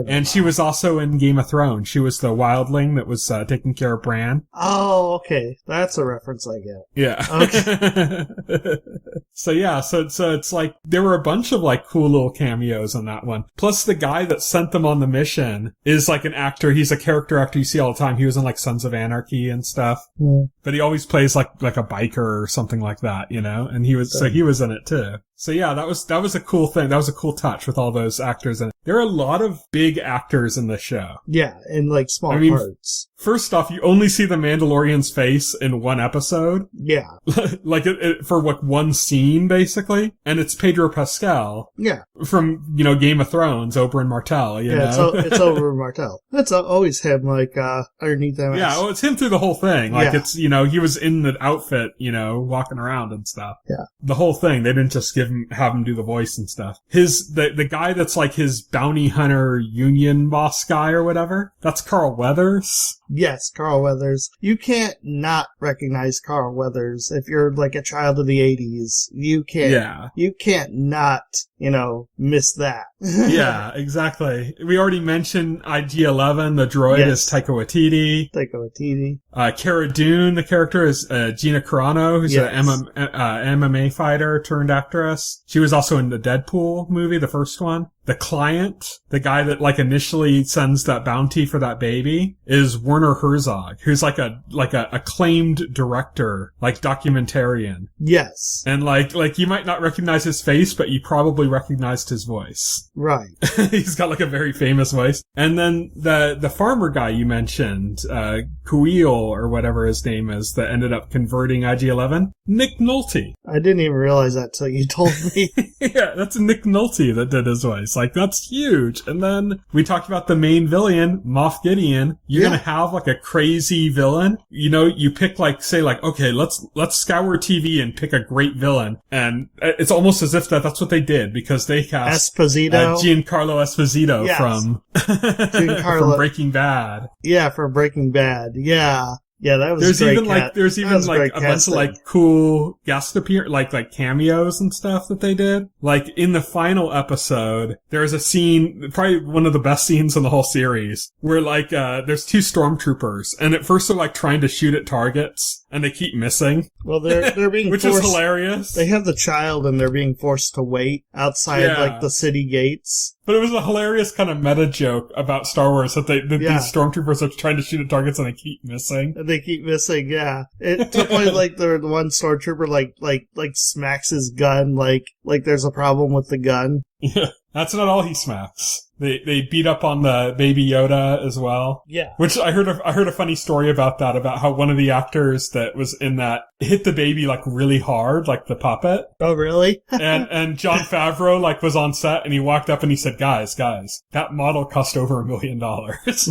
And she was also in Game of Thrones. She was the wildling that was taking care of Bran. Oh, okay, that's a reference I get. Yeah. Okay. So it's like there were a bunch of like cool little cameos on that one. Plus the guy that sent them on the mission is like an actor. He's a character actor you see all the time. He was in like Sons of Anarchy and stuff. Mm. But he always plays like a biker or something like that, and he was in it too. So yeah, that was a cool thing. That was a cool touch with all those actors in it. There are a lot of big actors in the show. Yeah, in like small parts. First off, you only see the Mandalorian's face in one episode. Yeah. Like for like one scene basically. And it's Pedro Pascal. Yeah. From, Game of Thrones, Oberyn Martell, it's Oberyn Martell. That's always him, like, underneath that mask. Yeah, well, it's him through the whole thing. Like, it's, he was in the outfit, walking around and stuff. Yeah. The whole thing, they didn't just have him do the voice and stuff. The guy that's like his bounty hunter union boss guy or whatever, that's Carl Weathers. Yes, Carl Weathers. You can't not recognize Carl Weathers if you're like a child of the 80s. You can't. Yeah. You can't not, miss that. Yeah, exactly. We already mentioned IG-11. The droid is Taika Waititi. Cara Dune, the character, is Gina Carano, who's an MMA fighter turned actress. She was also in the Deadpool movie, the first one. The client, the guy that like initially sends that bounty for that baby, is Werner Herzog, who's like a acclaimed director, like documentarian. Yes. And like you might not recognize his face, but you probably recognized his voice. Right. He's got like a very famous voice. And then the farmer guy you mentioned, Kuil or whatever his name is, that ended up converting IG-11, Nick Nolte. I didn't even realize that till you told me. Yeah, that's Nick Nolte that did his voice. like, that's huge. And then we talked about the main villain, Moff Gideon. You're going to have like a crazy villain. You know, you pick like, say like, okay, let's scour TV and pick a great villain. And it's almost as if that's what they did, because they cast Esposito. Giancarlo Esposito from from Breaking Bad. Yeah, from Breaking Bad. Yeah. Yeah, that was there's great. There's even like a bunch of like cool guest like cameos and stuff that they did. Like in the final episode, there's a scene, probably one of the best scenes in the whole series, where like there's two stormtroopers, and at first they're like trying to shoot at targets, and they keep missing. Well, they're being which forced, is hilarious. They have the child, and they're being forced to wait outside like the city gates. But it was a hilarious kind of meta joke about Star Wars that these stormtroopers are trying to shoot at targets and they keep missing. They keep missing, yeah. It took point like the one stormtrooper like smacks his gun like there's a problem with the gun. Yeah, that's not all he smacks. They beat up on the baby Yoda as well. Yeah. Which I heard a funny story about that, about how one of the actors that was in that hit the baby like really hard, like the puppet. Oh, really? and Jon Favreau like was on set, and he walked up and he said, guys, that model cost over $1 million. That's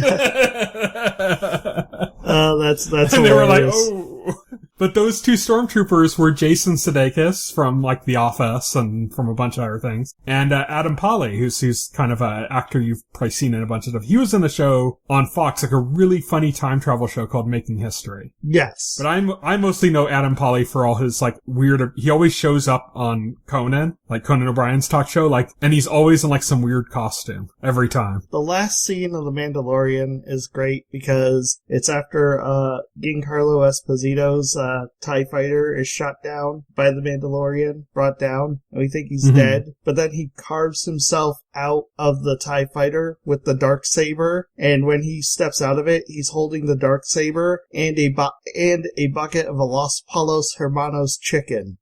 and hilarious. They were like, oh. But those two stormtroopers were Jason Sudeikis from like The Office and from a bunch of other things, and Adam Pally, who's kind of an actor you've probably seen in a bunch of stuff. He was in the show on Fox, like a really funny time travel show called Making History. Yes. But I mostly know Adam Pally for all his like weird. He always shows up on Conan, like Conan O'Brien's talk show, like, and he's always in like some weird costume every time. The last scene of The Mandalorian is great because it's after Giancarlo Esposito's TIE fighter is shot down by the Mandalorian, brought down, and we think he's dead. But then he carves himself out of the TIE fighter with the Darksaber, and when he steps out of it, he's holding the Darksaber and a bucket of a Los Palos Hermanos chicken.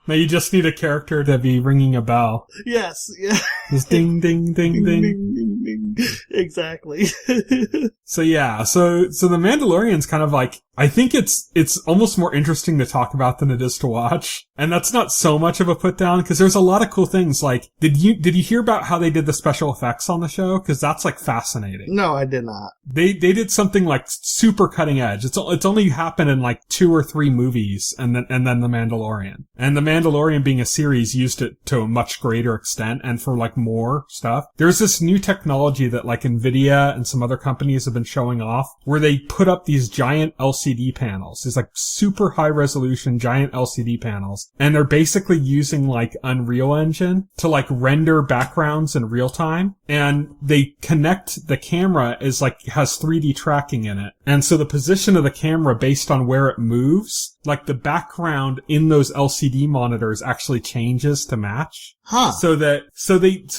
Now you just need a character to be ringing a bell. Yes, yeah. Just ding, ding, ding, ding. Ding, ding, ding. Exactly. So yeah, so the Mandalorian's kind of like, I think it's almost more interesting to talk about than it is to watch. And that's not so much of a put down, because there's a lot of cool things. Like, did you hear about how they did the special effects on the show? Because that's like fascinating. No, I did not. They did something like super cutting edge. It's only happened in like 2 or 3 movies, and then The Mandalorian. And The Mandalorian, being a series, used it to a much greater extent and for like more stuff. There's this new technology that like Nvidia and some other companies have been showing off, where they put up these giant LCD panels. These like super high resolution giant LCD panels, and they're basically using like Unreal Engine to like render backgrounds in real time, and they connect the camera is like has 3D tracking in it, and so the position of the camera based on where it moves, like the background in those LCD monitors actually changes to match. Huh. So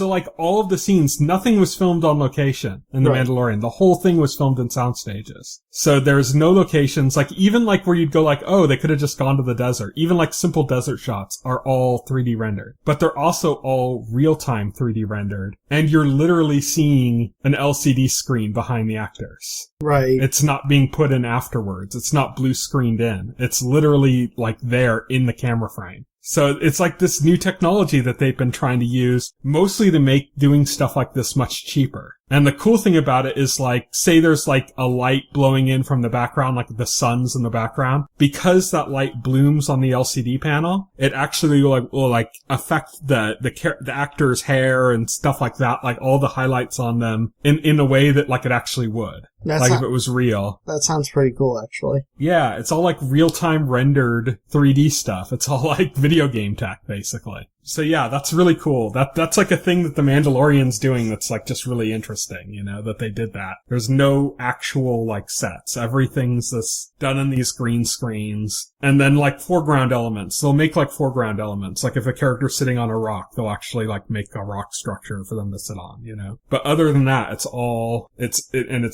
like all of the scenes, nothing was filmed on location in The Mandalorian. The whole thing was filmed in sound stages. So there's no locations, like even like where you'd go like, oh, they could have just gone to the desert. Even like simple desert shots are all 3D rendered, but they're also all real-time 3D rendered. And you're literally seeing an LCD screen behind the actors. Right. It's not being put in afterwards. It's not blue screened in. It's literally like there in the camera frame. So it's like this new technology that they've been trying to use mostly to make doing stuff like this much cheaper. And the cool thing about it is, like, say there's like a light blowing in from the background, like the sun's in the background. Because that light blooms on the LCD panel, it actually will affect the actor's hair and stuff like that, like all the highlights on them in a way that like it actually would. If it was real. That sounds pretty cool, actually. Yeah, it's all like real-time rendered 3D stuff. It's all like video game tech, basically. So yeah, that's really cool. That's like a thing that The Mandalorian's doing that's like just really interesting, you know, that they did that. There's no actual like sets. Everything's just done in these green screens. And then like foreground elements. They'll make like foreground elements. Like if a character's sitting on a rock, they'll actually like make a rock structure for them to sit on, you know. But other than that, it's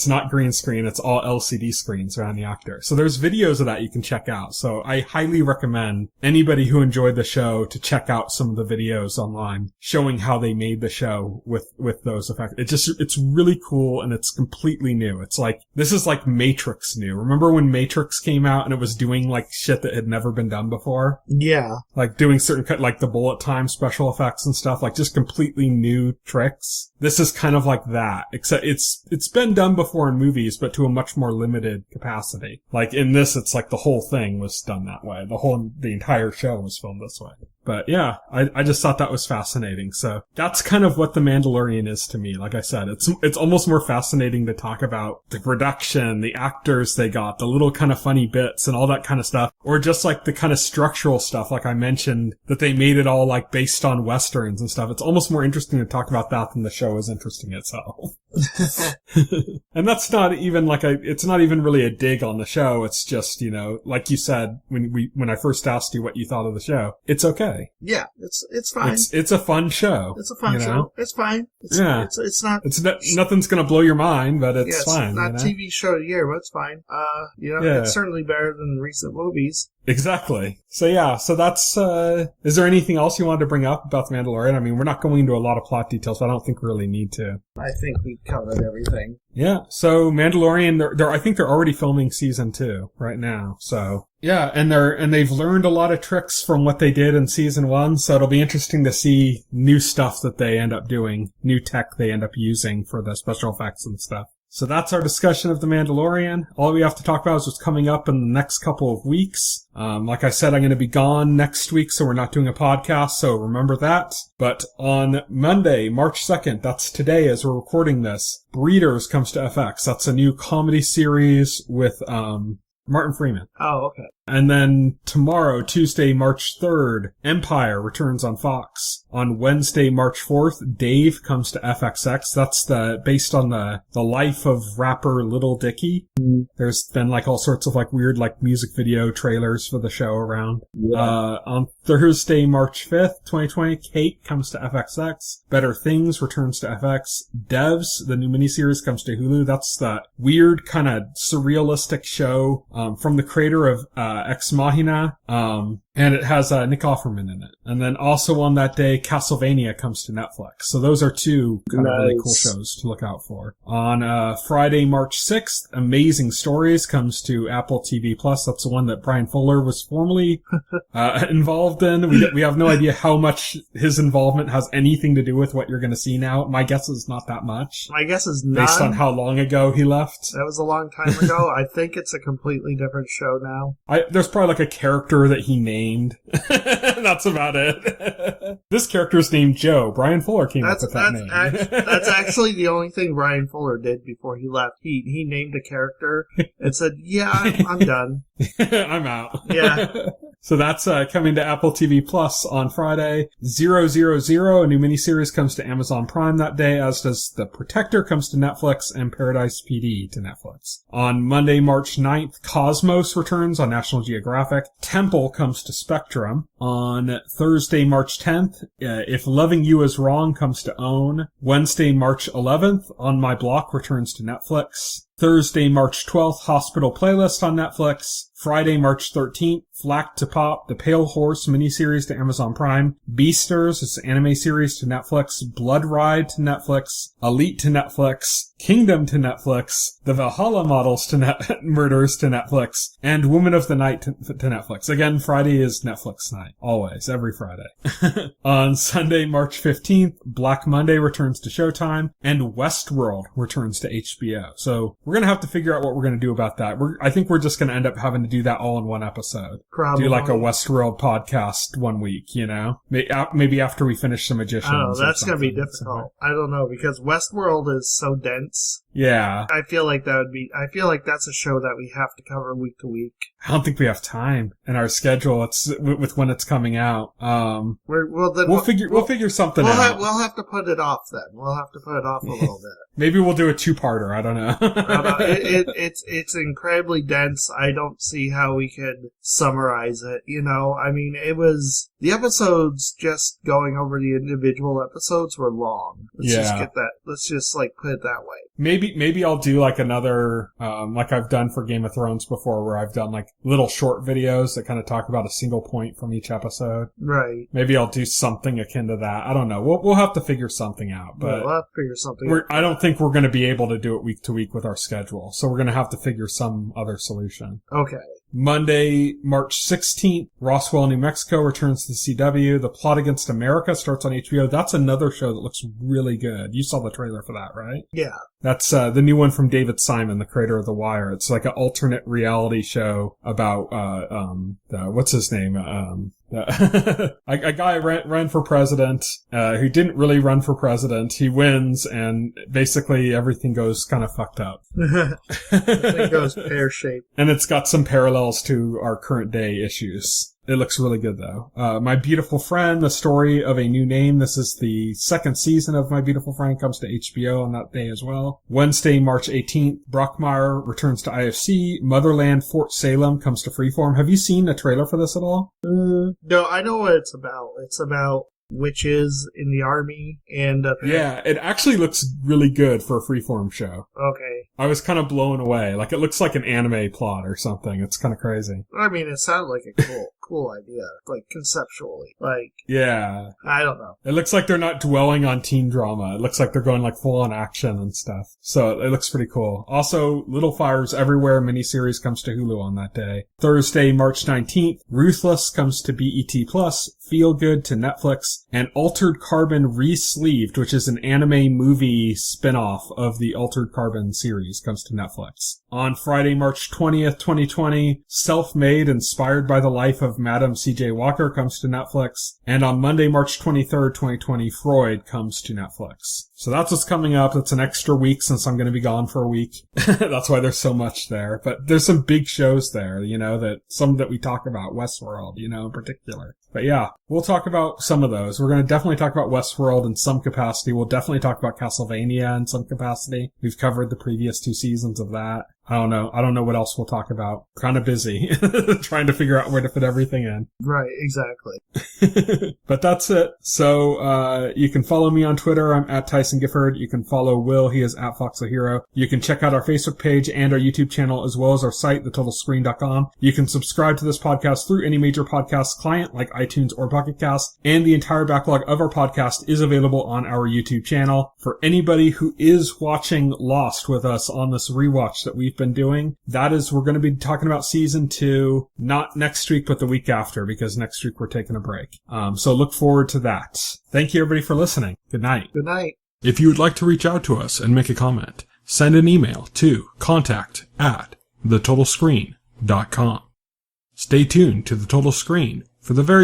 not green screen, it's all LCD screens around the actor. So there's videos of that you can check out. So I highly recommend anybody who enjoyed the show to check out some of the videos online showing how they made the show with those effects. It's really cool, and it's completely new. It's like, this is like Matrix new. Remember when Matrix came out and it was doing like shit that had never been done before? Yeah. Like doing certain, like the bullet time special effects and stuff, like just completely new tricks. This is kind of like that, except it's been done before in movies, but to a much more limited capacity. Like in this, it's like the whole thing was done that way. The entire show was filmed this way. But yeah, I just thought that was fascinating. So that's kind of what The Mandalorian is to me. Like I said, it's almost more fascinating to talk about the production, the actors they got, the little kind of funny bits and all that kind of stuff, or just like the kind of structural stuff, like I mentioned, that they made it all like based on Westerns and stuff. It's almost more interesting to talk about that than the show is interesting itself. And that's not even like it's not even really a dig on the show. It's just, you know, like you said, when I first asked you what you thought of the show, it's okay. Yeah, it's fine. It's a fun show. It's a fun show. Know? It's fine. It's not. Nothing's gonna blow your mind, but it's fine. It's not TV show of the year, but it's fine. It's certainly better than recent movies. Exactly. So that's, is there anything else you wanted to bring up about The Mandalorian? I mean, we're not going into a lot of plot details, but I don't think we really need to. I think we covered everything. Yeah. So Mandalorian, I think they're already filming season 2 right now. So yeah, and they've learned a lot of tricks from what they did in season 1. So it'll be interesting to see new stuff that they end up doing, new tech they end up using for the special effects and stuff. So that's our discussion of The Mandalorian. All we have to talk about is what's coming up in the next couple of weeks. Like I said, I'm going to be gone next week, so we're not doing a podcast, so remember that. But on Monday, March 2nd, that's today as we're recording this, Breeders comes to FX. That's a new comedy series with Martin Freeman. Oh, okay. And then tomorrow, Tuesday, March 3rd, Empire returns on Fox. On Wednesday, March 4th, Dave comes to FXX. That's based on the life of rapper Lil Dicky. There's been like all sorts of like weird like music video trailers for the show around. Yeah. On Thursday, March 5th, 2020, Kate comes to FXX. Better Things returns to FX. Devs, the new miniseries, comes to Hulu. That's the weird kind of surrealistic show from the creator of Ex Machina, and it has Nick Offerman in it. And then also on that day, Castlevania comes to Netflix. So those are two kind of really cool shows to look out for. On Friday, March 6th, Amazing Stories comes to Apple TV+. That's the one that Brian Fuller was formerly involved in. We have no idea how much his involvement has anything to do with what you're going to see now. My guess is not that much. My guess is none. Based on how long ago he left. That was a long time ago. I think it's a completely different show now. There's probably like a character that he named. That's about it. This character's named Joe. Brian Fuller came up with that name. That's actually the only thing Brian Fuller did before he left. He named a character and said, yeah, I'm done. I'm out. Yeah. So that's coming to Apple TV Plus on Friday. 000, a new miniseries, comes to Amazon Prime that day, as does The Protector comes to Netflix, and Paradise PD to Netflix. On Monday, March 9th, Cosmos returns on National Geographic. Temple comes to Spectrum. On Thursday, March 10th, If Loving You Is Wrong comes to OWN. Wednesday, March 11th, On My Block returns to Netflix. Thursday, March 12th, Hospital Playlist on Netflix. Friday, March 13th, Flack to Pop, the Pale Horse miniseries to Amazon Prime. Beasters, it's an anime series to Netflix. Blood Ride to Netflix. Elite to Netflix. Kingdom to Netflix. The Valhalla Models to Murders to Netflix. And Woman of the Night to Netflix. Again, Friday is Netflix night. Always, every Friday. On Sunday, March 15th, Black Monday returns to Showtime. And Westworld returns to HBO. So we're going to have to figure out what we're going to do about that. I think we're just going to end up having to do that all in one episode. Probably. Do like a Westworld podcast one week, you know? Maybe after we finish The Magicians. Oh, that's going to be difficult. I don't know, because Westworld is so dense. Yeah. I feel like that's a show that we have to cover week to week. I don't think we have time in our schedule. It's with when it's coming out. We'll figure something out. We'll have to put it off then. We'll have to put it off a little bit. Maybe we'll do a 2-parter. I don't know. No. It's incredibly dense. I don't see how we could summarize it. I mean, the episodes just going over the individual episodes were long. Let's just put it that way. Maybe I'll do like another, like I've done for Game of Thrones before, where I've done like little short videos that kind of talk about a single point from each episode. Right. Maybe I'll do something akin to that. I don't know. We'll have to figure something out. But we'll have to figure something out. I don't think we're going to be able to do it week to week with our schedule. So we're going to have to figure some other solution. Okay. Monday, March 16th, Roswell, New Mexico returns to CW. The Plot Against America starts on HBO. That's another show that looks really good. You saw the trailer for that, right? Yeah. That's the new one from David Simon, the creator of The Wire. It's like an alternate reality show about what's his name? A guy ran for president, who didn't really run for president. He wins, and basically everything goes kind of fucked up. Everything goes pear-shaped. And it's got some parallels to our current day issues. It looks really good, though. My Beautiful Friend, The Story of a New Name. This is the second season of My Beautiful Friend, comes to HBO on that day as well. Wednesday, March 18th, Brockmire returns to IFC. Motherland Fort Salem comes to Freeform. Have you seen a trailer for this at all? No, I know what it's about. It's about witches in the army, and yeah, it actually looks really good for a Freeform show. Okay. I was kind of blown away. Like, it looks like an anime plot or something. It's kind of crazy. I mean, it sounded like a cool idea, like conceptually. Like, yeah, I don't know. It looks like they're not dwelling on teen drama. It looks like they're going like full on action and stuff. So it looks pretty cool. Also, Little Fires Everywhere miniseries comes to Hulu on that day. Thursday, March 19th, Ruthless comes to BET Plus. Feel Good to Netflix, and Altered Carbon Re-Sleeved, which is an anime movie spin-off of the Altered Carbon series, comes to Netflix. On Friday, March 20th, 2020, Self-Made, inspired by the life of Madam C.J. Walker, comes to Netflix. And on Monday, March 23rd, 2020, Freud comes to Netflix. So that's what's coming up. It's an extra week since I'm going to be gone for a week. That's why there's so much there. But there's some big shows there, that some that we talk about, Westworld, in particular. But yeah, we'll talk about some of those. We're going to definitely talk about Westworld in some capacity. We'll definitely talk about Castlevania in some capacity. We've covered the previous 2 seasons of that. I don't know what else we'll talk about. Kind of busy trying to figure out where to fit everything in. Right, exactly. But that's it. So, you can follow me on Twitter. I'm at Tyson Gifford. You can follow Will. He is at Foxel Hero. You can check out our Facebook page and our YouTube channel, as well as our site, thetotalscreen.com. You can subscribe to this podcast through any major podcast client like iTunes or Pocket Cast, and the entire backlog of our podcast is available on our YouTube channel. For anybody who is watching Lost with us on this rewatch that we've been doing, we're going to be talking about season 2, not next week, but the week after, because next week we're taking a break. So look forward to that. Thank you everybody for listening. Good night. Good night. If you would like to reach out to us and make a comment, send an email to contact@thetotalscreen.com. Stay tuned to The Total Screen for the very